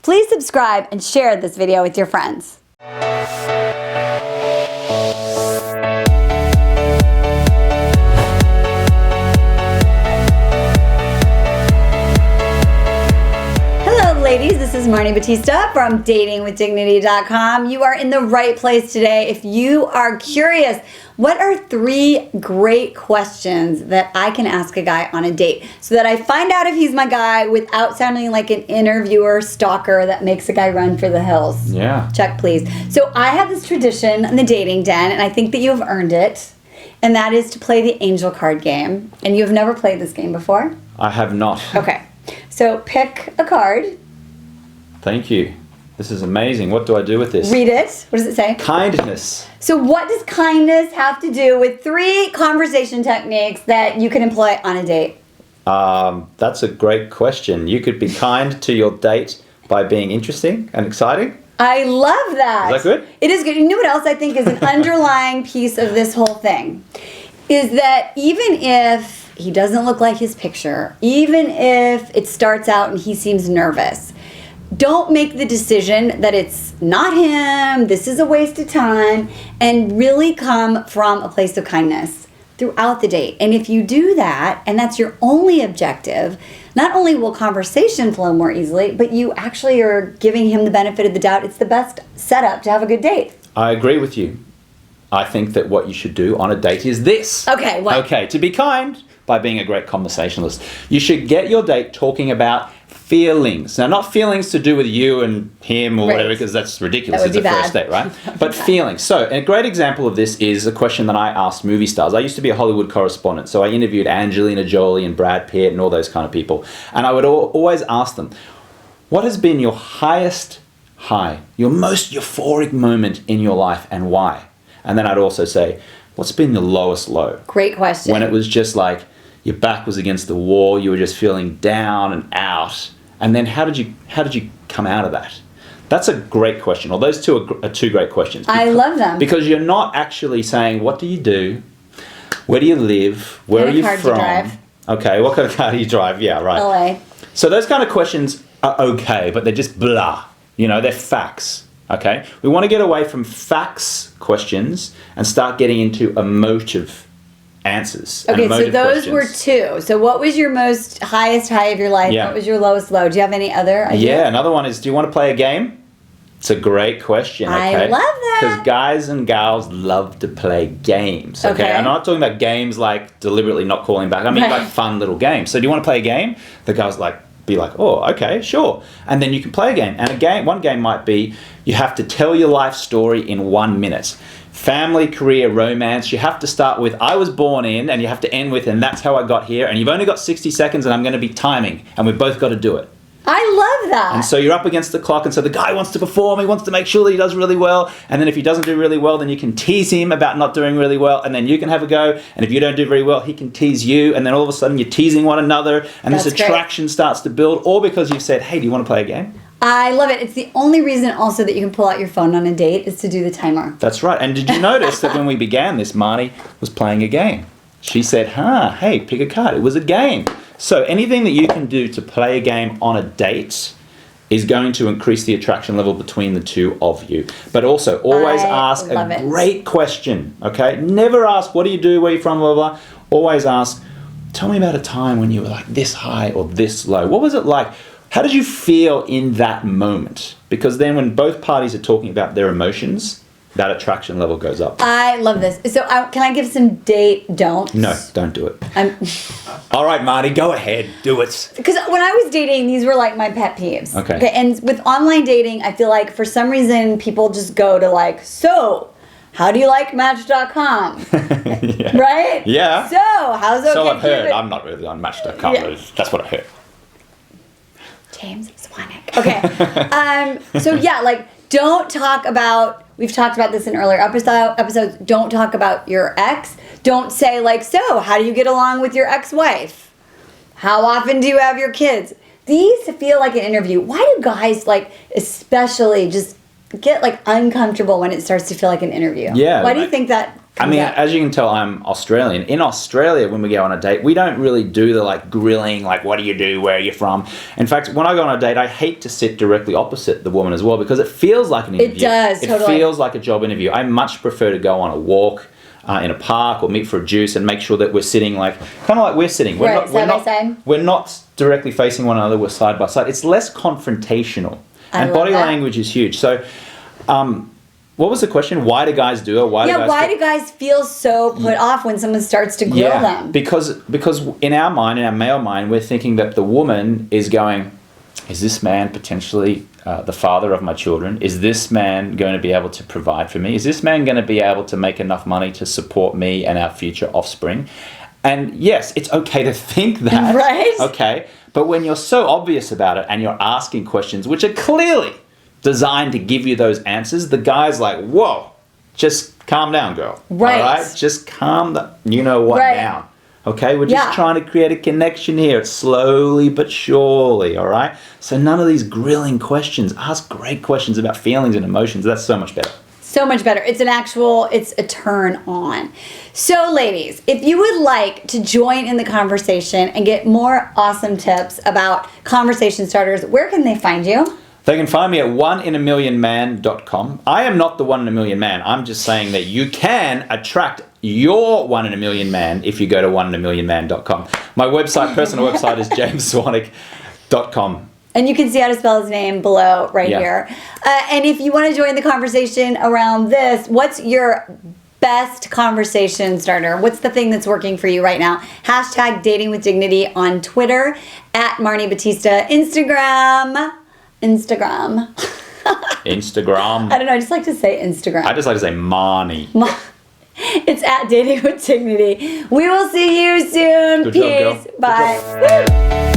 Please subscribe and share this video with your friends. Ladies, this is Marni Battista from datingwithdignity.com. You are in the right place today. If you are curious, what are 3 great questions that I can ask a guy on a date so that I find out if he's my guy without sounding like an interviewer stalker that makes a guy run for the hills? Yeah. Check, please. So I have this tradition in the dating den, and I think that you have earned it, and that is to play the angel card game. And you have never played this game before? I have not. Okay. So pick a card. Thank you. This is amazing. What do I do with this? Read it. What does it say? Kindness. So what does kindness have to do with 3 conversation techniques that you can employ on a date? That's a great question. You could be kind to your date by being interesting and exciting. I love that. Is that good? It is good. You know what else I think is an underlying piece of this whole thing? Is that even if he doesn't look like his picture, even if it starts out and he seems nervous, don't make the decision that it's not him, this is a waste of time, and really come from a place of kindness throughout the date. And if you do that, and that's your only objective, not only will conversation flow more easily, but you actually are giving him the benefit of the doubt. It's the best setup to have a good date. I agree with you. I think that what you should do on a date is this. Okay, what? Okay, to be kind by being a great conversationalist. You should get your date talking about feelings. Now, not feelings to do with you and him or whatever, because that's ridiculous. It's a first date, right? But feelings. So, a great example of this is a question that I asked movie stars. I used to be a Hollywood correspondent, so I interviewed Angelina Jolie and Brad Pitt and all those kind of people. And I would always ask them, what has been your highest high, your most euphoric moment in your life, and why? And then I'd also say, what's been the lowest low? Great question. When it was just like your back was against the wall, you were just feeling down and out. And then how did you come out of that? That's a great question. Well, those two are 2 great questions. I love them. Because you're not actually saying, what do you do? Where do you live? Where are you from? Do you drive? Okay, what kind of car do you drive? Yeah, right. LA. So those kind of questions are okay, but they're just blah. You know, they're facts. Okay? We want to get away from facts questions and start getting into emotive answers. Okay, so those questions. were 2. So what was your most highest high of your life? Yeah. What was your lowest low? Do you have any other ideas? Yeah, another one is, do you want to play a game? It's a great question. Okay? I love that. Because guys and gals love to play games. Okay? Okay. I'm not talking about games like deliberately not calling back. I mean like fun little games. So do you want to play a game? The guy's like, be like, oh, okay, sure. And then you can play a game. And one game might be, you have to tell your life story in 1 minute. Family, career, romance, you have to start with, I was born in, and you have to end with, and that's how I got here. And you've only got 60 seconds, and I'm going to be timing. And we've both got to do it. I love that. And so you're up against the clock, and so the guy wants to perform, he wants to make sure that he does really well, and then if he doesn't do really well, then you can tease him about not doing really well, and then you can have a go, and if you don't do very well, he can tease you, and then all of a sudden you're teasing one another, and this attraction starts to build, all because you've said, hey, do you want to play a game? I love it. It's the only reason also that you can pull out your phone on a date is to do the timer. That's right. And did you notice that when we began this, Marni was playing a game? She said, hey, pick a card. It was a game. So anything that you can do to play a game on a date is going to increase the attraction level between the 2 of you. But also, always ask a great question, okay? Never ask, what do you do, where are you from, blah, blah, blah. Always ask, tell me about a time when you were like this high or this low. What was it like? How did you feel in that moment? Because then when both parties are talking about their emotions, that attraction level goes up. I love this. So can I give some date don'ts? No, don't do it. All right, Marni, go ahead. Do it. Because when I was dating, these were like my pet peeves. Okay. And with online dating, I feel like for some reason people just go to like, so how do you like Match.com? Yeah. Right? Yeah. So how's okay? So I've heard. I'm not really on Match.com. Yeah. That's what I heard. James Swanwick. Okay. So yeah, like don't talk about, we've talked about this in earlier episodes, don't talk about your ex. Don't say like, so how do you get along with your ex-wife? How often do you have your kids? These feel like an interview. Why do guys like especially just get like uncomfortable when it starts to feel like an interview? Yeah. Why do you think that I mean, up. as you can tell, I'm Australian. In Australia, when we go on a date, we don't really do the like grilling, like what do you do, where are you from? In fact, when I go on a date, I hate to sit directly opposite the woman as well because it feels like an interview. It does, totally. It feels like a job interview. I much prefer to go on a walk in a park or meet for a juice and make sure that we're sitting like, kind of like we're sitting. We're Right, side by side. We're not directly facing one another, we're side by side. It's less confrontational. I And love body that. language is huge. So, what was the question? Why do guys do it? Why Do guys feel so put off when someone starts to grill them? Because in our mind, in our male mind, we're thinking that the woman is going, is this man potentially the father of my children? Is this man going to be able to provide for me? Is this man going to be able to make enough money to support me and our future offspring? And yes, it's okay to think that. Right. Okay. But when you're so obvious about it and you're asking questions which are clearly designed to give you those answers, the guy's like, whoa, just calm down, girl. Right. All right? Just calm the you-know-what Right. down. Okay? We're just trying to create a connection here. It's slowly but surely, all right? So none of these grilling questions. Ask great questions about feelings and emotions. That's so much better. So much better. It's a turn on. So ladies, if you would like to join in the conversation and get more awesome tips about conversation starters, where can they find you? They can find me at oneinamillionman.com. I am not the 1 in a million man. I'm just saying that you can attract your 1 in a million man if you go to oneinamillionman.com. My website, personal website is jamesswanwick.com. And you can see how to spell his name below right Yeah. here. And if you want to join the conversation around this, what's your best conversation starter? What's the thing that's working for you right now? Hashtag dating with dignity on Twitter, at Marni Battista, Instagram. Instagram. I don't know, I just like to say Instagram. I just like to say Marni. It's at Dating with Dignity. We will see you soon. Good job, girl. Peace. Good Bye. job. Woo.